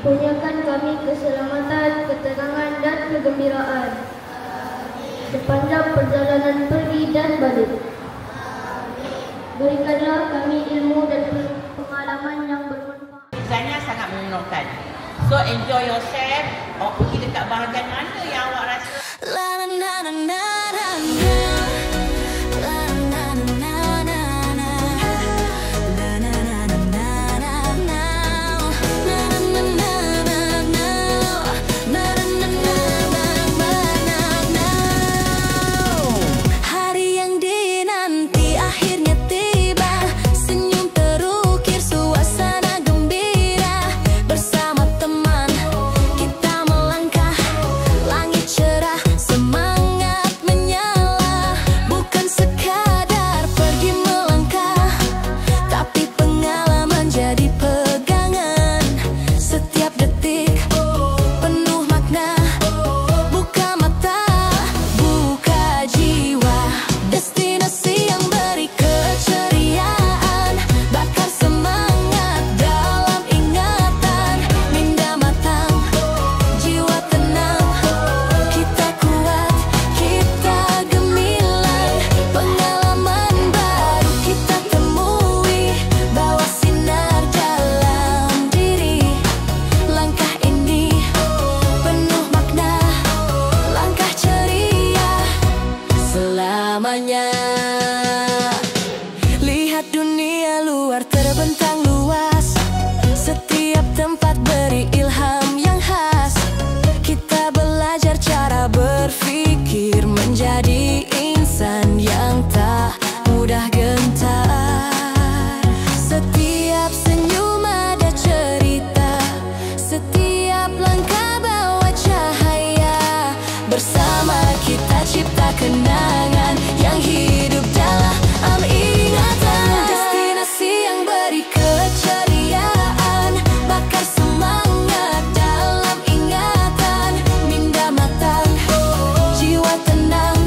Kurniakan kami keselamatan, ketenangan dan kegembiraan sepanjang perjalanan pergi dan balik. Berikanlah kami ilmu dan pengalaman yang bermanfaat. Desainnya sangat menyenangkan. So enjoy yourself. Awak pergi dekat bahagian mana yang awak rasa? Lihat dunia luar terbentang luas, setiap tempat beri ilham yang khas. Kita belajar cara berpikir, menjadi insan yang tak mudah gentar. Setiap senyum ada cerita, setiap langkah bawa cahaya. Bersama kita cipta kenangan yang hidup dalam ingatan. Destinasi yang beri keceriaan, bakar semangat dalam ingatan. Minda matang, jiwa tenang,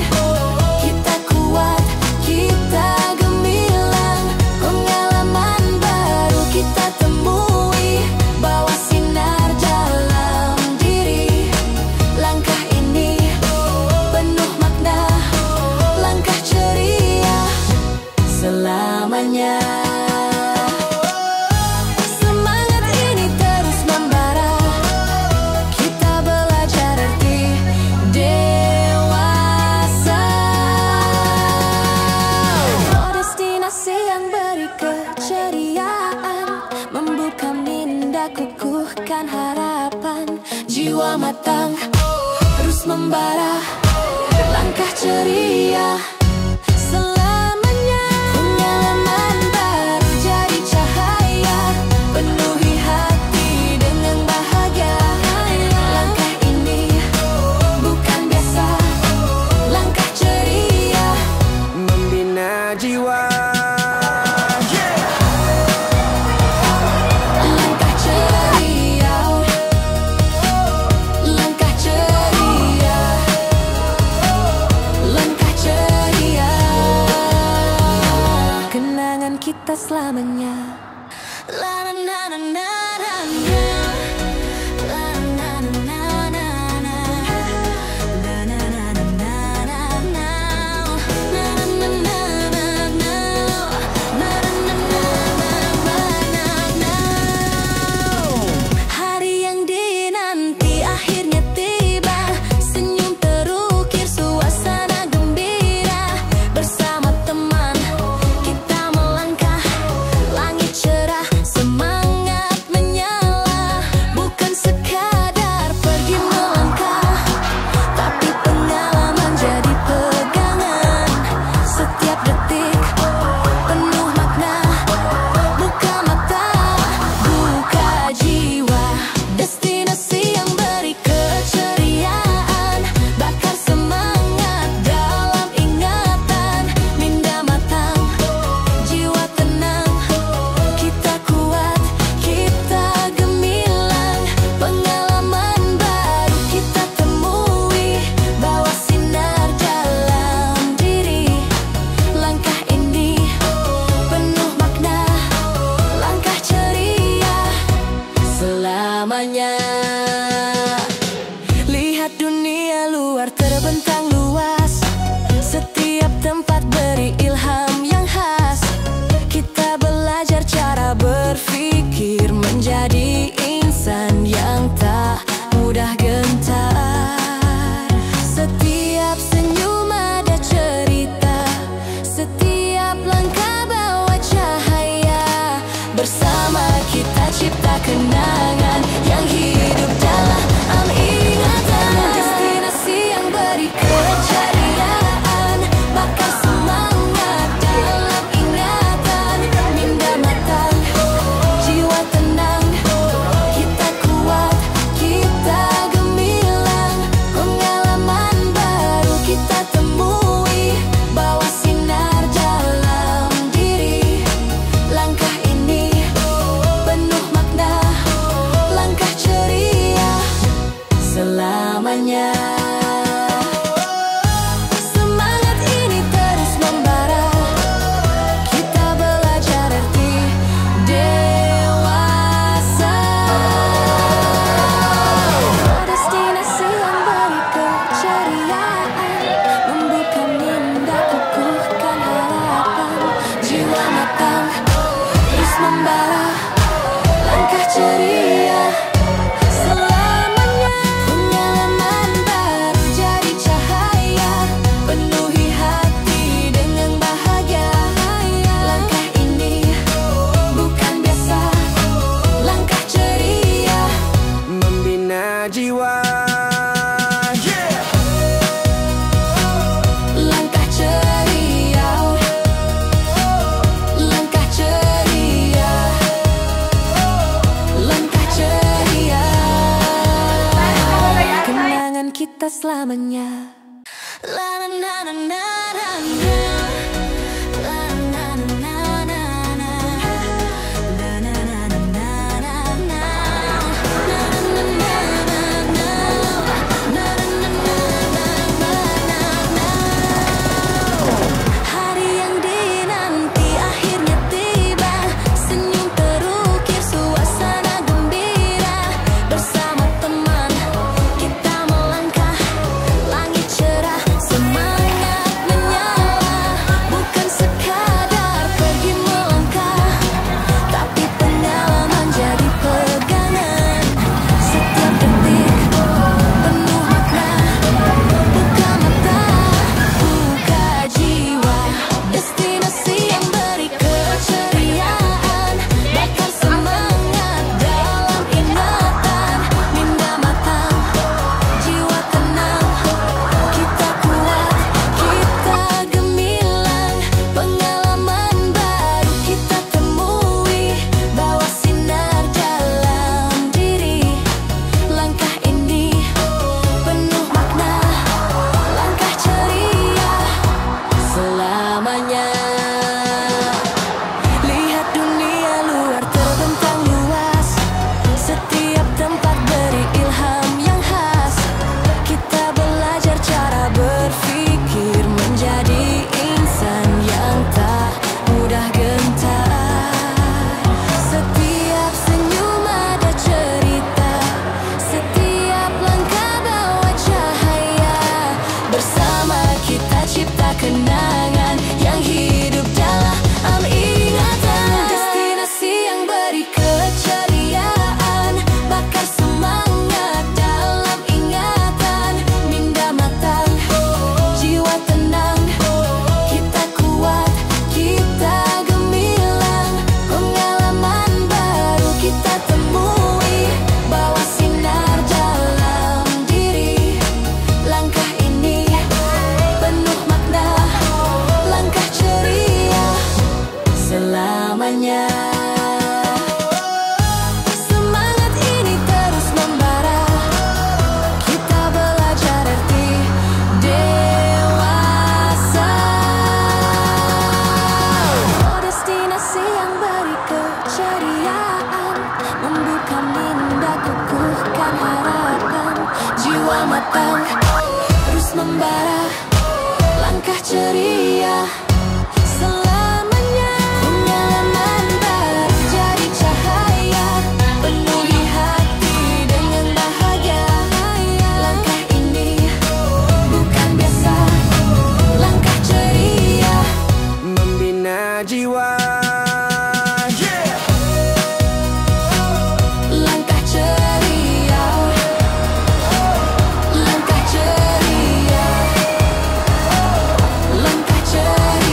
kita kuat, kita gemilang. Pengalaman baru kita temui, bawa sinar dalam diri. Langkah ini penuh makna, langkah ceria selamanya. Semangat ini terus membara, kita belajar arti dewasa. Oh, destinasi yang beri keceriaan, membuka minda, kukuhkan harapan. Jiwa matang terus membara, langkah ceria selamanya. Pengalaman baru jadi cahaya, penuhi hati dengan bahagia. Langkah ini bukan biasa, langkah ceria membina jiwa. Langkah ceria, langkah ceria, langkah ceria. Kenangan kita selamanya. La na na na na na na. La na na na na na. La na na na na na na. Na na na na na. Na na na na na. Hari yang dinanti akhirnya tiba, senyum terukir, suasana gembira. Bersama teman kita melangkah, langit cerah, semangat kita cipta kenangan yang hidup dalam ingatan. Destinasi yang beri keceriaan, bakar semangat dalam ingatan. Minda matang, jiwa tenang, kita kuat, kita gemilang. Pengalaman baru kita temui, bawa sinar dalam diri. Langkah ini penuh makna, langkah ceria selamanya. Semangat ini terus membara, kita belajar arti dewasa. Destinasi yang beri keceriaan, membuka minda, kukuhkan harapan. Jiwa matang terus membara, langkah ceria selamanya. Pengalaman baru jadi cahaya, penuhi hati dengan bahagia. Langkah ini bukan biasa, langkah ceria. Membina jiwa. Langkah ceria, langkah ceria, langkah ceria. Kenangan kita selamanya. La na na na na na na. La na na na na na. La na na na na na na. La na na na na na. La na na na na na. Hari yang dinanti akhirnya tiba, senyum terukir, suasana gembira. Bersama teman kita melangkah, langit cerah, semangat menyala. Bukan sekadar pergi melangkah, tapi pengalaman jadi pegangan. Setiap detik penuh makna, buka mata, buka jiwa. Destinasi yang beri keceriaan, bakar semangat dalam ingatan. Minda matang, jiwa tenang, kita kuat, kita gemilang. Pengalaman baru kita temui, bawa sinar dalam diri. Langkah ini penuh makna, langkah ceria selamanya. Lihat dunia luar terbentang luas, setiap tempat beri ilham yang khas. Kita belajar cara berpikir, menjadi insan yang tak mudah gentar. Setiap senyum ada cerita, setiap langkah bawa cahaya. Bersama kita cipta kenangan yang hidup dalam ingatan. Destinasi yang beri keceriaan, bakar semangat dalam ingatan. Minda matang, jiwa tenang, kita kuat, kita gemilang. Pengalaman baru kita temui, bawa sinar dalam diri. Langkah ini penuh makna, langkah ceria selamanya. Semangat ini terus membara, kita belajar arti dewasa. Destinasi yang beri keceriaan, membuka minda, kukuhkan harapan. Jiwa matang terus membara, langkah ceria selamanya. Pengalaman baru jadi cahaya, penuhi hati dengan bahagia. Langkah ini bukan biasa, langkah ceria. Membina jiwa. Langkah ceria, langkah ceria, langkah ceria.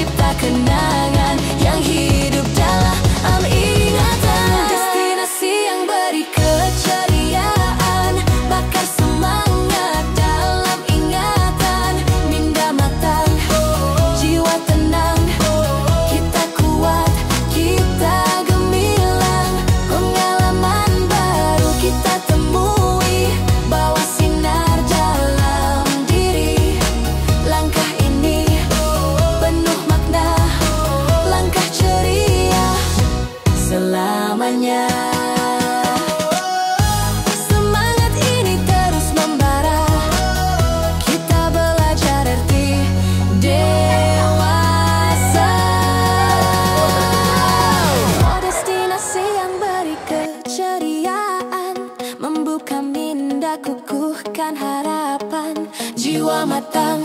cipta kenangan yang hidup dalam ingatan. Destinasi yang beri keceriaan, bakar semangat dalam ingatan. Minda matang, jiwa tenang, kita kuat, kita gemilang. Pengalaman baru kita temui, bawa sinar dalam diri. Langkah ini penuh makna, langkah ceria selamanya. Semangat ini terus membara, kita belajar arti dewasa. Oh, destinasi yang beri keceriaan, membuka minda, kukuhkan harapan. Jiwa matang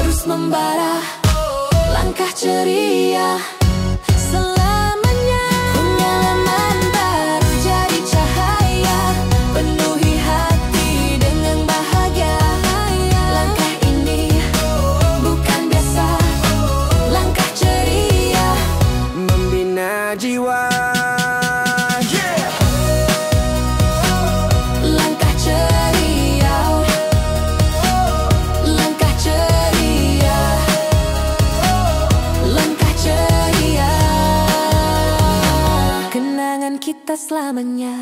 terus membara, langkah ceria selamanya. Pengalaman baru jadi cahaya, penuhi hati dengan bahagia. Langkah ini bukan biasa, langkah ceria membina jiwa. langkah ceria, langkah ceria, langkah ceria. Kenangan kita selamanya.